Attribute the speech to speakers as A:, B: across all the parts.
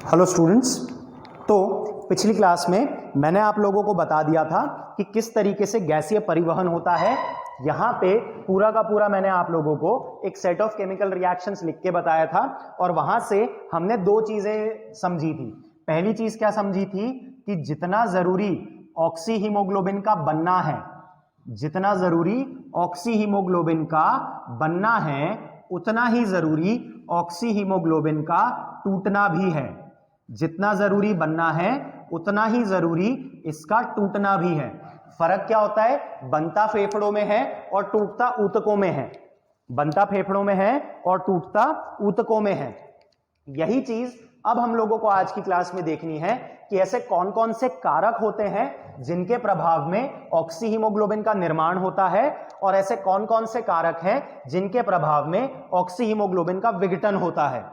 A: Hello students. तो पिछली class में मैंने आप लोगों को बता दिया था कि किस तरीके से गैसीय परिवहन होता है। यहाँ पे पूरा का पूरा मैंने आप लोगों को एक सेट ऑफ केमिकल रिएक्शंस लिख के बताया था और वहां से हमने दो चीजें समझी थी। पहली चीज क्या समझी थी कि जितना जरूरी ऑक्सी हीमोग्लोबिन का बनना है, जितना जरूरी ऑक्सी हीमोग्लोबिन का बनना है उतना ही जरूरी ऑक्सी हीमोग्लोबिन का टूटना भी है। जितना जरूरी बनना है उतना ही जरूरी इसका टूटना भी है। फर्क क्या होता है? बनता फेफड़ों में है और टूटता ऊतकों में है। बनता फेफड़ों में है और टूटता ऊतकों में है। यही चीज अब हम लोगों को आज की क्लास में देखनी है कि ऐसे कौन कौन से कारक होते हैं जिनके प्रभाव में ऑक्सी हीमोग्लोबिन का निर्माण होता है और ऐसे कौन कौन से कारक हैं जिनके प्रभाव में ऑक्सी हीमोग्लोबिन का विघटन होता है।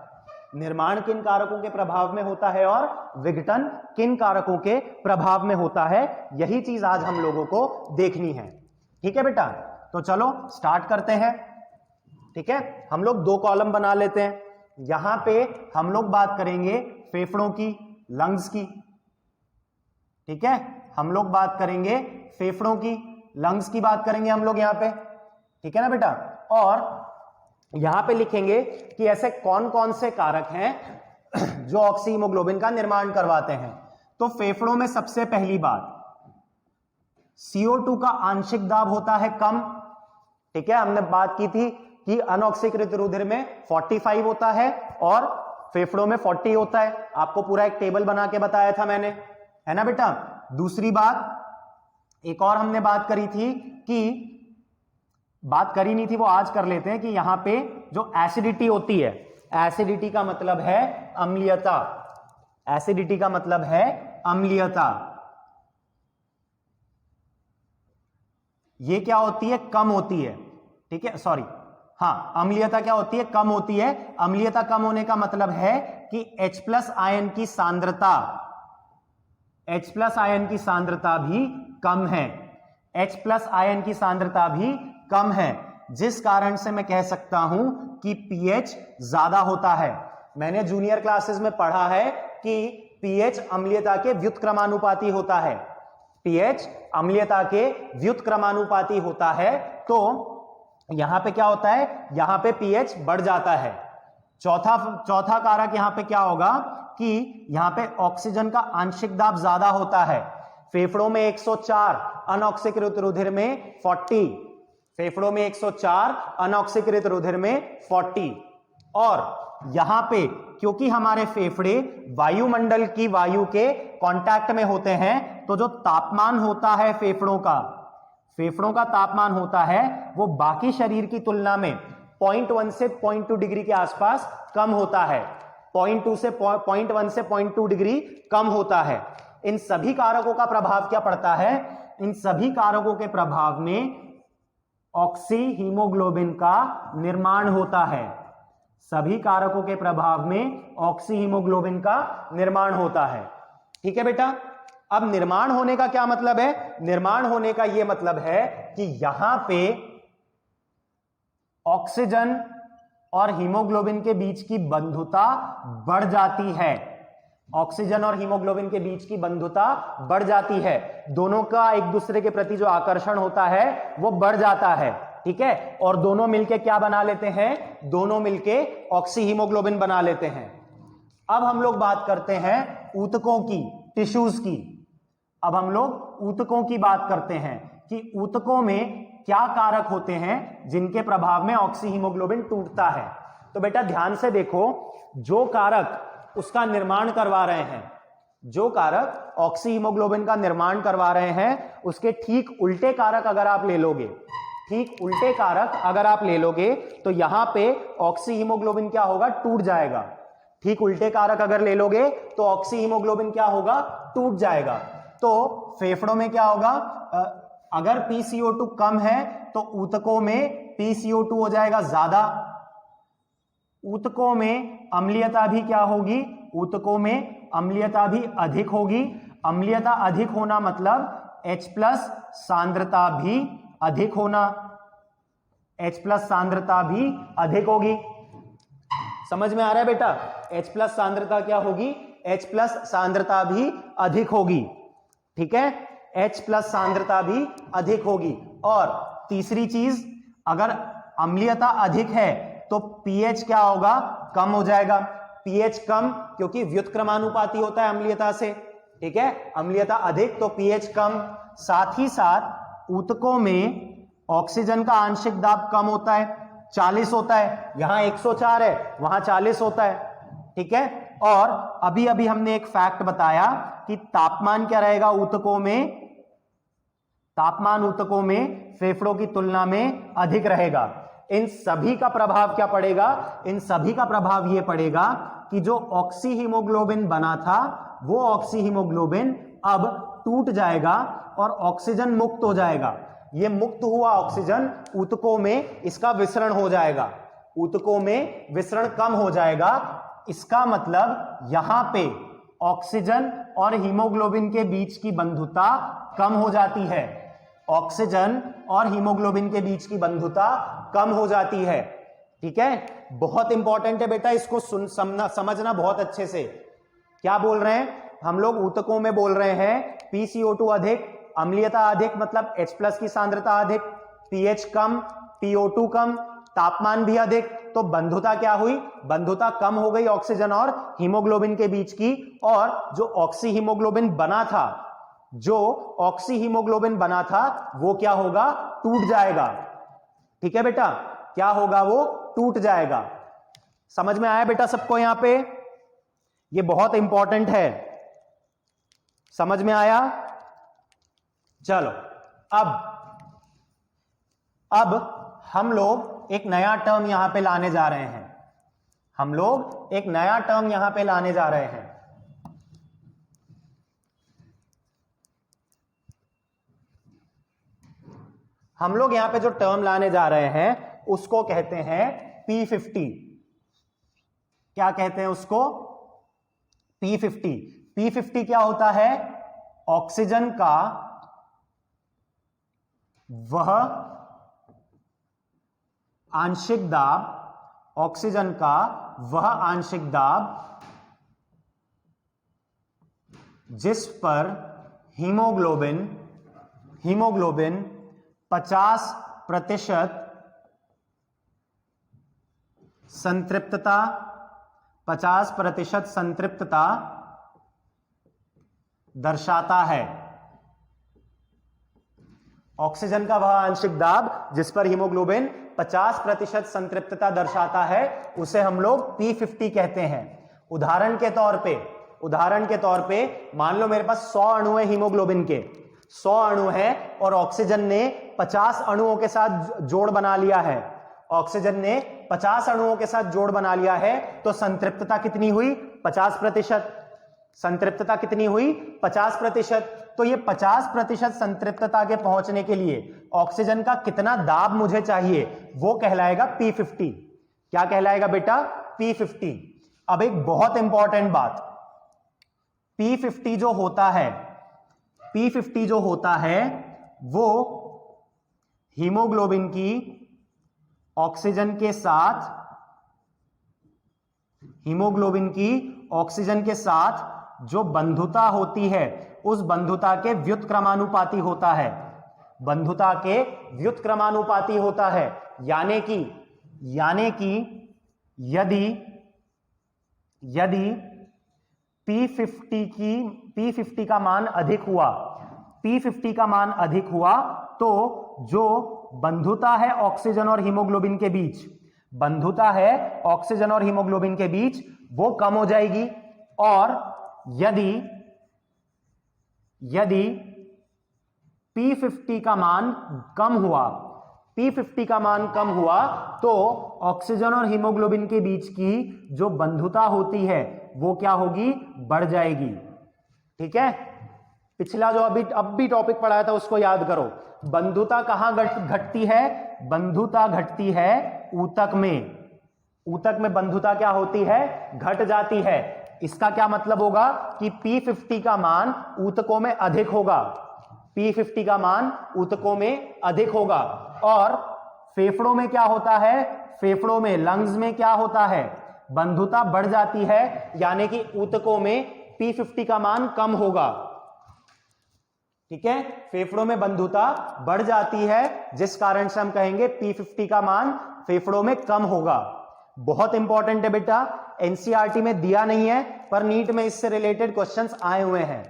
A: निर्माण किन कारकों के प्रभाव में होता है और विघटन किन कारकों के प्रभाव में होता है, यही चीज आज हम लोगों को देखनी है। ठीक है बेटा, तो चलो स्टार्ट करते हैं। ठीक है, हम लोग दो कॉलम बना लेते हैं। यहां पे हम लोग बात करेंगे फेफड़ों की, लंग्स की। ठीक है, हम लोग बात करेंगे फेफड़ों की, लंग्स की बात करेंगे हम लोग यहां पे। ठीक है ना बेटा, और यहां पे लिखेंगे कि ऐसे कौन कौन से कारक हैं जो ऑक्सी हीमोग्लोबिन का निर्माण करवाते हैं। तो फेफड़ों में सबसे पहली बात, CO2 का आंशिक दाब होता है कम। ठीक है, हमने बात की थी कि अनऑक्सीकृत रुधिर में 45 होता है और फेफड़ों में 40 होता है। आपको पूरा एक टेबल बना के बताया था मैंने, है ना बेटा। दूसरी बात, एक और हमने बात करी थी कि बात करी नहीं थी वो आज कर लेते हैं कि यहां पे जो एसिडिटी होती है, एसिडिटी का मतलब है अम्लीयता। एसिडिटी का मतलब है अम्लीयता। ये क्या होती है? कम होती है। ठीक है, सॉरी, हाँ, अम्लीयता क्या होती है? कम होती है। अम्लीयता कम होने का मतलब है कि H+ आयन की सांद्रता, H+ आयन की सांद्रता भी कम है। H+ आयन की सांद्रता भी कम है, जिस कारण से मैं कह सकता हूं कि pH ज्यादा होता है। मैंने जूनियर क्लासेस में पढ़ा है कि pH अम्लीयता के व्युत्क्रमानुपाती होता है। pH अम्लीयता के व्युत्क्रमानुपाती होता है। तो यहां पे क्या होता है? यहां पे pH बढ़ जाता है। चौथा कारक यहां पे क्या होगा कि यहां पे ऑक्सीजन का आंशिक दाब ज्यादा होता है। फेफड़ों में 104, अनऑक्सीकृत रुधिर में 40। फेफड़ों में 104, अनऑक्सीकृत रुधिर में 40। और यहां पे क्योंकि हमारे फेफड़े वायुमंडल की वायु के कांटेक्ट में होते हैं, तो जो तापमान होता है फेफड़ों का तापमान होता है वो बाकी शरीर की तुलना में 0.1 से 0.2 डिग्री के आसपास कम होता है। 0.1 से 0.2 डिग्री कम होता है। इन सभी कारकों का प्रभाव क्या पड़ता है? इन सभी कारकों के प्रभाव में ऑक्सी हीमोग्लोबिन का निर्माण होता है। सभी कारकों के प्रभाव में ऑक्सी हीमोग्लोबिन का निर्माण होता है। ठीक है बेटा, अब निर्माण होने का क्या मतलब है? निर्माण होने का यह मतलब है कि यहां पे ऑक्सीजन और हीमोग्लोबिन के बीच की बंधुता बढ़ जाती है। ऑक्सीजन और हीमोग्लोबिन के बीच की बंधुता बढ़ जाती है। दोनों का एक दूसरे के प्रति जो आकर्षण होता है वो बढ़ जाता है। ठीक है, और दोनों मिलके क्या बना लेते हैं? दोनों मिलके ऑक्सी हीमोग्लोबिन बना लेते हैं। अब हम लोग बात करते हैं ऊतकों की, टिश्यूज की। अब हम लोग ऊतकों की बात करते हैं कि ऊतकों में क्या कारक होते हैं जिनके प्रभाव में ऑक्सी हीमोग्लोबिन टूटता है। तो बेटा ध्यान से देखो, जो कारक उसका निर्माण करवा रहे हैं, जो कारक ऑक्सी हीमोग्लोबिन का निर्माण करवा रहे हैं, उसके ठीक उल्टे कारक अगर आप ले लोगे, ठीक उल्टे कारक अगर आप ले लोगे तो यहां पे ऑक्सी हीमोग्लोबिन क्या होगा? टूट जाएगा। ठीक उल्टे कारक अगर ले लोगे तो ऑक्सी हीमोग्लोबिन क्या होगा? टूट जाएगा। तो फेफड़ों में क्या होगा? अगर PCO2 कम है तो ऊतकों में PCO2 हो जाएगा ज्यादा। ऊतकों में अम्लीयता भी क्या होगी? ऊतकों में अम्लीयता भी अधिक होगी। अम्लीयता अधिक होना मतलब H+ सांद्रता भी अधिक होना। H+ सांद्रता भी अधिक होगी। समझ में आ रहा है बेटा? H प्लस सांद्रता क्या होगी? H प्लस सांद्रता भी अधिक होगी, ठीक है, H प्लस सांद्रता भी अधिक होगी। और तीसरी चीज, अगर अम्लीयता अधिक है तो pH क्या होगा? कम हो जाएगा। pH कम क्योंकि व्युत्क्रमानुपाती होता है अम्लीयता से, ठीक है, अम्लीयता अधिक तो pH कम। साथ ही साथ ऊतकों में ऑक्सीजन का आंशिक दाब कम होता है, 40 होता है, यहां 104 है, वहां 40 होता है, ठीक है। और अभी अभी हमने एक फैक्ट बताया कि तापमान क्या रहेगा ऊतकों में? तापमान ऊतकों में फेफड़ों की तुलना में अधिक रहेगा। इन सभी का प्रभाव क्या पड़ेगा? इन सभी का प्रभाव यह पड़ेगा कि जो ऑक्सी हीमोग्लोबिन बना था वो ऑक्सी हीमोग्लोबिन अब टूट जाएगा और ऑक्सीजन मुक्त हो जाएगा। ये मुक्त हुआ ऑक्सीजन ऊतकों में इसका विसरण हो जाएगा, ऊतकों में विसरण कम हो जाएगा। इसका मतलब यहां पे ऑक्सीजन और हीमोग्लोबिन के बीच की बंधुता कम हो जाती है, ऑक्सीजन और हीमोग्लोबिन के बीच की बंधुता कम हो जाती है, ठीक है। बहुत इंपॉर्टेंट है बेटा, इसको समझना बहुत अच्छे से। क्या बोल रहे हैं हम लोग? ऊतकों में बोल रहे हैं PCO2 अधिक, अम्लीयता अधिक मतलब H प्लस की सांद्रता अधिक, pH कम, PO2 कम, तापमान भी अधिक, तो बंधुता क्या हुई? बंधुता कम हो गई ऑक्सीजन और हीमोग्लोबिन के बीच की। और जो ऑक्सी हीमोग्लोबिन बना था, जो ऑक्सी हीमोग्लोबिन बना था वो क्या होगा? टूट जाएगा, ठीक है बेटा, क्या होगा? वो टूट जाएगा। समझ में आया बेटा सबको? यहां पे ये बहुत इंपॉर्टेंट है, समझ में आया? चलो अब हम लोग एक नया टर्म यहां पे लाने जा रहे हैं, हम लोग एक नया टर्म यहां पे लाने जा रहे हैं। हम लोग यहां पे जो टर्म लाने जा रहे हैं उसको कहते हैं P50। क्या कहते हैं उसको? P50। P50 क्या होता है? ऑक्सीजन का वह आंशिक दाब, ऑक्सीजन का वह आंशिक दाब जिस पर हीमोग्लोबिन 50% संतृप्तता 50% संतृप्तता दर्शाता है। ऑक्सीजन का वह आंशिक दाब जिस पर हीमोग्लोबिन 50% संतृप्तता दर्शाता है उसे हम लोग P50 कहते हैं। उदाहरण के तौर पे मान लो मेरे पास 100 अणु है हीमोग्लोबिन के, 100 अणु है और ऑक्सीजन ने 50 अणुओं के साथ जोड़ बना लिया है, ऑक्सीजन ने 50 अणुओं के साथ जोड़ बना लिया है, तो संतृप्तता कितनी हुई? 50%। संतृप्तता कितनी हुई? 50%। तो ये 50% संतृप्तता के पहुंचने के लिए ऑक्सीजन का कितना दाब मुझे चाहिए वो कहलाएगा P50। क्या कहलाएगा बेटा? P50। अब एक बहुत इंपॉर्टेंट बात, P50 जो होता है वो हीमोग्लोबिन की ऑक्सीजन के साथ जो बंधुता होती है उस बंधुता के व्युत्क्रमानुपाती होता है, बंधुता के व्युत्क्रमानुपाती होता है। यानी कि यदि P50 का मान अधिक हुआ तो जो बंधुता है ऑक्सीजन और हीमोग्लोबिन के बीच वो कम हो जाएगी। और यदि P50 का मान कम हुआ तो ऑक्सीजन और हीमोग्लोबिन के बीच की जो बंधुता होती है वो क्या होगी? बढ़ जाएगी, ठीक है। पिछला जो अब भी टॉपिक पढ़ाया था उसको याद करो। बंधुता कहां घटती है? बंधुता घटती है ऊतक में। ऊतक में बंधुता क्या होती है? घट जाती है। इसका क्या मतलब होगा कि P50 का मान ऊतकों में अधिक होगा, P50 का मान ऊतकों में अधिक होगा। और फेफड़ों में क्या होता है? फेफड़ों में, लंग्स में क्या होता है? बंधुता बढ़ जाती है, यानी कि ऊतकों में P50 का मान कम होगा। ठीक है, फेफड़ों में बंधुता बढ़ जाती है, जिस कारण से हम कहेंगे P50 का मान फेफड़ों में कम होगा। बहुत इंपॉर्टेंट है बेटा, एनसीईआरटी में दिया नहीं है पर नीट में इससे रिलेटेड क्वेश्चंस आए हुए हैं।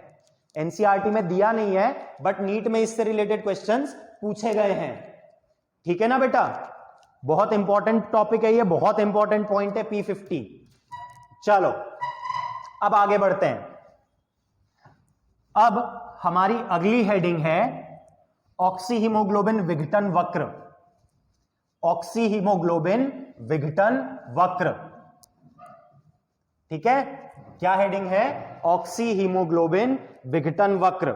A: एनसीईआरटी में दिया नहीं है बट नीट में इससे रिलेटेड क्वेश्चंस पूछे गए हैं। ठीक है ना बेटा, बहुत इंपॉर्टेंट टॉपिक है ये, बहुत इंपॉर्टेंट पॉइंट है P50। चलो अब आगे बढ़ते हैं। अब हमारी अगली हेडिंग है ऑक्सीहीमोग्लोबिन विघटन वक्र। ऑक्सीहीमोग्लोबिन विघटन वक्र, ठीक है, क्या हेडिंग है? ऑक्सीहीमोग्लोबिन विघटन वक्र।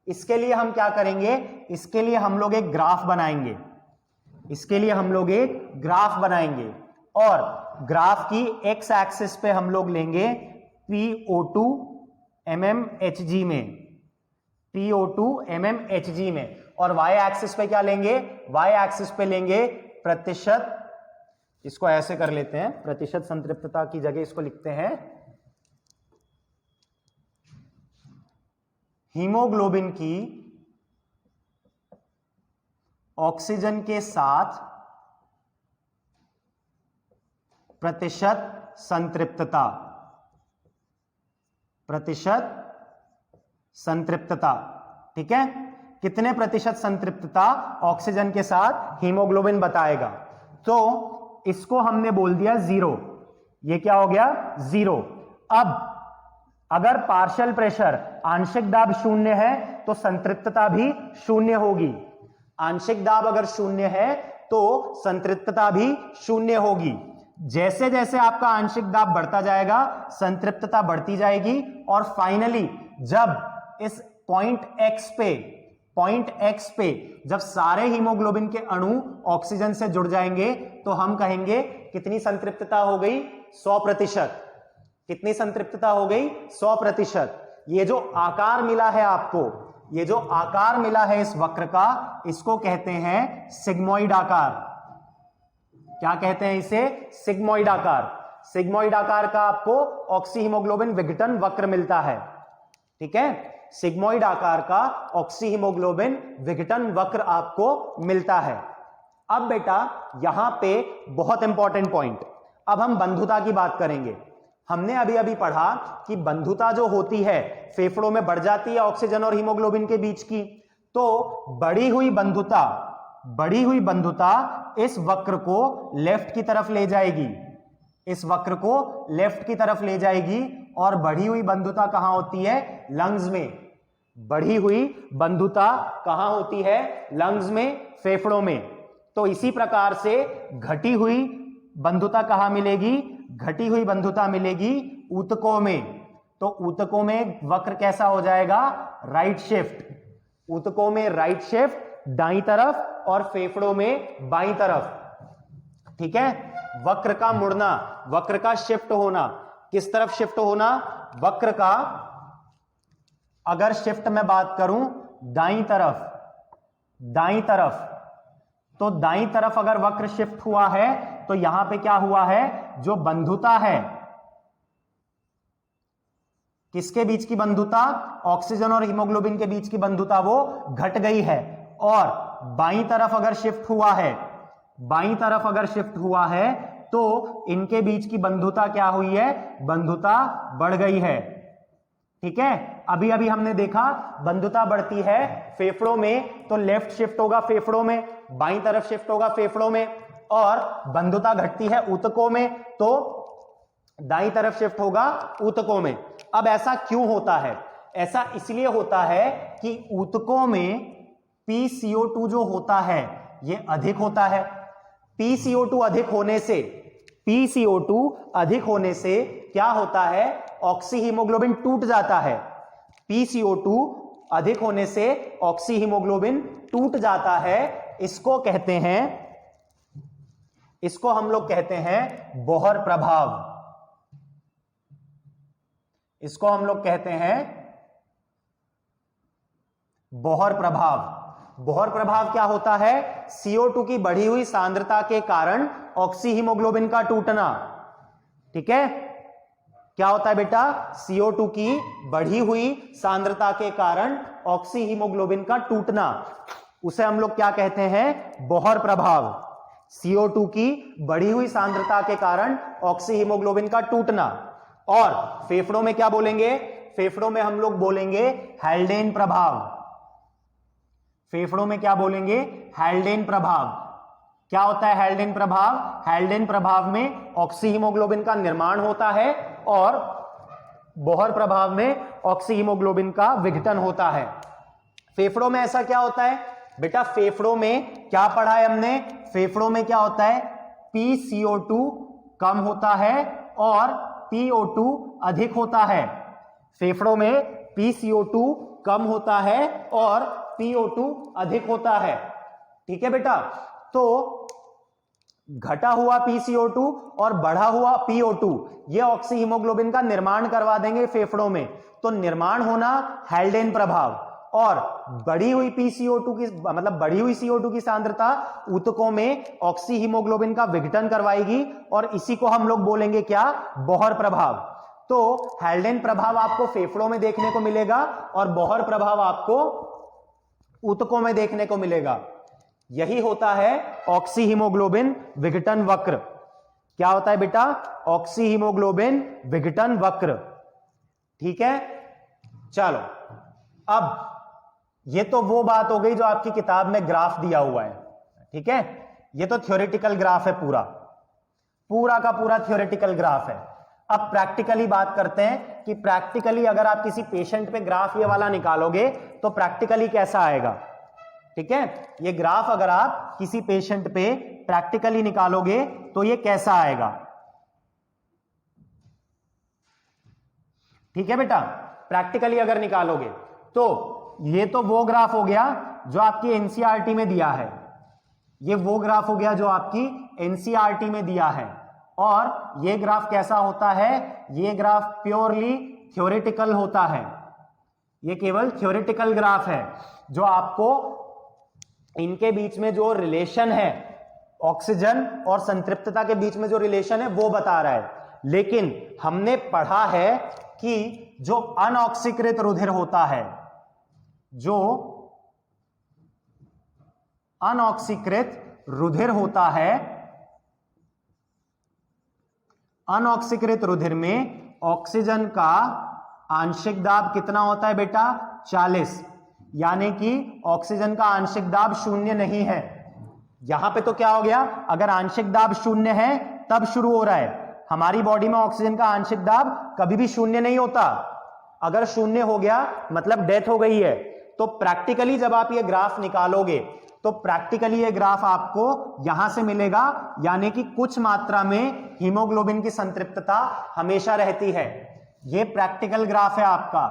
A: इसके लिए हम क्या करेंगे? इसके लिए हम लोग एक ग्राफ बनाएंगे। इसके लिए हम लोग एक ग्राफ बनाएंगे और ग्राफ की एक्स एक्सिस पे हम लोग लेंगे PO2 mmHg में, PO2 mmHg में, और y एक्सिस पे क्या लेंगे? y एक्सिस पे लेंगे प्रतिशत, इसको ऐसे कर लेते हैं, प्रतिशत संतृप्तता की जगह इसको लिखते हैं हीमोग्लोबिन की ऑक्सीजन के साथ प्रतिशत संतृप्तता, प्रतिशत संतृप्तता। ठीक है, कितने प्रतिशत संतृप्तता ऑक्सीजन के साथ हीमोग्लोबिन बताएगा? तो इसको हमने बोल दिया 0, ये क्या हो गया? 0। अब अगर पार्शियल प्रेशर, आंशिक दाब 0 है तो संतृप्तता भी 0 होगी। आंशिक दाब अगर 0 है तो संतृप्तता भी 0 होगी। जैसे जैसे आपका आंशिक दाब बढ़ता जाएगा संतृप्तता बढ़ती जाएगी, और फाइनली जब इस पॉइंट X पे जब सारे हीमोग्लोबिन के अणु ऑक्सीजन से जुड़ जाएंगे तो हम कहेंगे कितनी संतृप्तता हो गई? 100%। कितनी संतृप्तता हो गई? 100%। ये जो आकार मिला है आपको, ये जो आकार मिला है इस वक्र का, इसको कहते हैं सिग्मोइड आकार। क्या कहते हैं इसे? सिग्मोइड आकार। सिग्मोइड आकार का आपको ऑक्सीहीमोग्लोबिन विघटन वक्र मिलता है। ठीक है, सिग्मोइड आकार का ऑक्सीहीमोग्लोबिन विघटन वक्र आपको मिलता है। अब बेटा यहां पे बहुत इंपॉर्टेंट पॉइंट, अब हम बंधुता की बात करेंगे। हमने अभी अभी पढ़ा कि बंधुता जो होती है फेफड़ों में बढ़ जाती है ऑक्सीजन और हीमोग्लोबिन के बीच की, तो बढ़ी हुई बंधुता इस वक्र को लेफ्ट की तरफ ले जाएगी, इस वक्र को लेफ्ट की तरफ ले जाएगी। और बढ़ी हुई बंधुता कहां होती है? लंग्स में। बढ़ी हुई बंधुता कहां होती है? लंग्स में, फेफड़ों में। तो इसी प्रकार से घटी हुई बंधुता कहां मिलेगी? घटी हुई बंधुता मिलेगी ऊतकों में। तो ऊतकों में वक्र कैसा हो जाएगा? Right shift. ऊतकों में राइट शिफ्ट दाईं तरफ और फेफड़ों में बाईं तरफ। ठीक है, वक्र का मुड़ना, वक्र का शिफ्ट होना, किस तरफ शिफ्ट होना? वक्र का अगर शिफ्ट में बात करूं दाईं तरफ, तो दाईं तरफ अगर वक्र शिफ्ट हुआ है तो यहां पे क्या हुआ है? जो बंधुता है, किसके बीच की बंधुता? ऑक्सीजन और हीमोग्लोबिन के बीच की बंधुता वो घट गई है। और बाईं तरफ अगर शिफ्ट हुआ है तो इनके बीच की बंधुता क्या हुई है? बंधुता बढ़ गई है। ठीक है, अभी अभी हमने देखा बंधुता बढ़ती है फेफड़ों में तो लेफ्ट शिफ्ट होगा फेफड़ों में, बाईं तरफ शिफ्ट होगा फेफड़ों में, और बंधुता घटती है ऊतकों में तो दाईं तरफ शिफ्ट होगा ऊतकों में। अब ऐसा क्यों होता है? ऐसा इसलिए होता है कि ऊतकों में PCO2 जो होता है ये अधिक होता है। PCO2 अधिक होने से क्या होता है? ऑक्सीहीमोग्लोबिन टूट जाता है। PCO2 अधिक होने से ऑक्सीहीमोग्लोबिन टूट जाता है। इसको हम लोग कहते हैं बोहर प्रभाव। इसको हम लोग कहते हैं बोहर प्रभाव। बोहर प्रभाव क्या होता है? CO2 की बढ़ी हुई सांद्रता के कारण ऑक्सीहीमोग्लोबिन का टूटना। ठीक है, क्या होता है बेटा, CO2 की बढ़ी हुई सांद्रता के कारण ऑक्सी हीमोग्लोबिन का टूटना, उसे हम लोग क्या कहते हैं, बोहर प्रभाव। CO2 की बढ़ी हुई सांद्रता के कारण ऑक्सी हीमोग्लोबिन का टूटना। और फेफड़ों में क्या बोलेंगे, फेफड़ों में हम लोग बोलेंगे हैल्डेन प्रभाव। फेफड़ों में क्या बोलेंगे, हैल्डेन प्रभाव। क्या होता है हैल्डेन प्रभाव, हैल्डेन प्रभाव में ऑक्सी हीमोग्लोबिन का निर्माण होता है और बोहर प्रभाव में ऑक्सी हीमोग्लोबिन का विघटन होता है। फेफड़ों में ऐसा क्या होता है बेटा, फेफड़ों में क्या पढ़ा है हमने, फेफड़ों में क्या होता है, PCO2 कम होता है और PO2 अधिक होता है। फेफड़ों में PCO2 कम होता है और PO2 अधिक होता है। ठीक है बेटा, तो घटा हुआ PCO2 और बढ़ा हुआ PO2 ये ऑक्सी हीमोग्लोबिन का निर्माण करवा देंगे फेफड़ों में। तो निर्माण होना हैल्डेन प्रभाव, और बढ़ी हुई PCO2 की मतलब बढ़ी हुई CO2 की सांद्रता ऊतकों में ऑक्सी हीमोग्लोबिन का विघटन करवाएगी और इसी को हम लोग बोलेंगे क्या, बोहर प्रभाव। तो हैल्डेन प्रभाव आपको फेफड़ों में देखने को मिलेगा और बोहर प्रभाव आपको ऊतकों में देखने को मिलेगा। यही होता है ऑक्सी हीमोग्लोबिन विघटन वक्र। क्या होता है बेटा, ऑक्सी हीमोग्लोबिन विघटन वक्र। ठीक है, चलो अब ये तो वो बात हो गई जो आपकी किताब में ग्राफ दिया हुआ है। ठीक है, ये तो थ्योरेटिकल ग्राफ है, पूरा का पूरा थ्योरेटिकल ग्राफ है। अब प्रैक्टिकली बात करते हैं कि प्रैक्टिकली अगर आप किसी पेशेंट पे ग्राफ ये वाला निकालोगे तो प्रैक्टिकली कैसा आएगा। ठीक है, ये ग्राफ अगर आप किसी पेशेंट पे प्रैक्टिकली निकालोगे तो ये कैसा आएगा। ठीक है बेटा, प्रैक्टिकली अगर निकालोगे तो ये तो वो ग्राफ हो गया जो आपकी एनसीईआरटी में दिया है, ये वो ग्राफ हो गया जो आपकी एनसीईआरटी में दिया है। और ये ग्राफ कैसा होता है, ये ग्राफ प्योरली थ्योरेटिकल होता है, ये केवल थ्योरेटिकल ग्राफ है जो आपको इनके बीच में जो रिलेशन है, ऑक्सीजन और संतृप्तता के बीच में जो रिलेशन है वो बता रहा है। लेकिन हमने पढ़ा है कि जो अनऑक्सीकृत रुधिर होता है, जो अनऑक्सीकृत रुधिर होता है, अनऑक्सीकृत रुधिर में ऑक्सीजन का आंशिक दाब कितना होता है बेटा, 40, यानी कि ऑक्सीजन का आंशिक दाब शून्य नहीं है। यहां पे तो क्या हो गया, अगर आंशिक दाब शून्य है तब शुरू हो रहा है। हमारी बॉडी में ऑक्सीजन का आंशिक दाब कभी भी शून्य नहीं होता, अगर शून्य हो गया मतलब डेथ हो गई है। तो प्रैक्टिकली जब आप ये ग्राफ निकालोगे तो प्रैक्टिकली ये ग्राफ आपको यहां से मिलेगा, यानी कि कुछ मात्रा में हीमोग्लोबिन की संतृप्तता हमेशा रहती है। ये प्रैक्टिकल ग्राफ है आपका,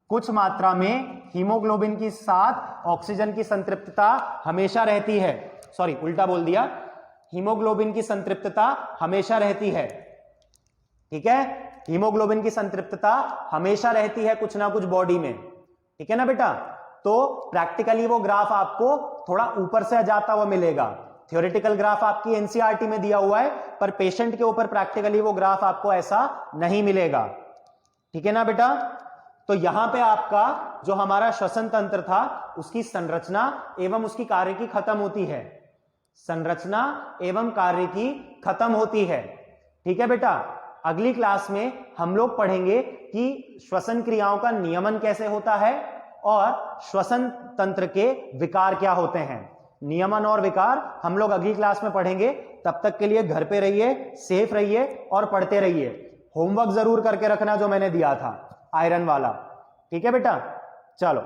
A: कुछ मात्रा में हीमोग्लोबिन के साथ ऑक्सीजन की संतृप्तता हमेशा रहती है। सॉरी, उल्टा बोल दिया, हीमोग्लोबिन की संतृप्तता हमेशा रहती है। ठीक है, हीमोग्लोबिन की संतृप्तता हमेशा रहती है कुछ ना कुछ बॉडी में। ठीक है ना बेटा, तो प्रैक्टिकली वो ग्राफ आपको थोड़ा ऊपर से जाता हुआ मिलेगा। थ्योरेटिकल ग्राफ आपकी एनसीईआरटी में दिया हुआ है, पर पेशेंट के ऊपर प्रैक्टिकली वो ग्राफ आपको ऐसा नहीं मिलेगा। ठीक है ना बेटा, तो यहां पे आपका जो हमारा श्वसन तंत्र था उसकी संरचना एवं उसकी कार्यकी खत्म होती है, संरचना एवं कार्यकी खत्म होती है। ठीक है बेटा, अगली क्लास में हम लोग पढ़ेंगे कि श्वसन क्रियाओं का नियमन कैसे होता है और श्वसन तंत्र के विकार क्या होते हैं। नियमन और विकार हम लोग अगली क्लास में पढ़ेंगे। तब तक के लिए घर पे रहिए, सेफ रहिए और पढ़ते रहिए। होमवर्क जरूर करके रखना जो मैंने दिया था आयरन वाला। ठीक है बेटा, चलो।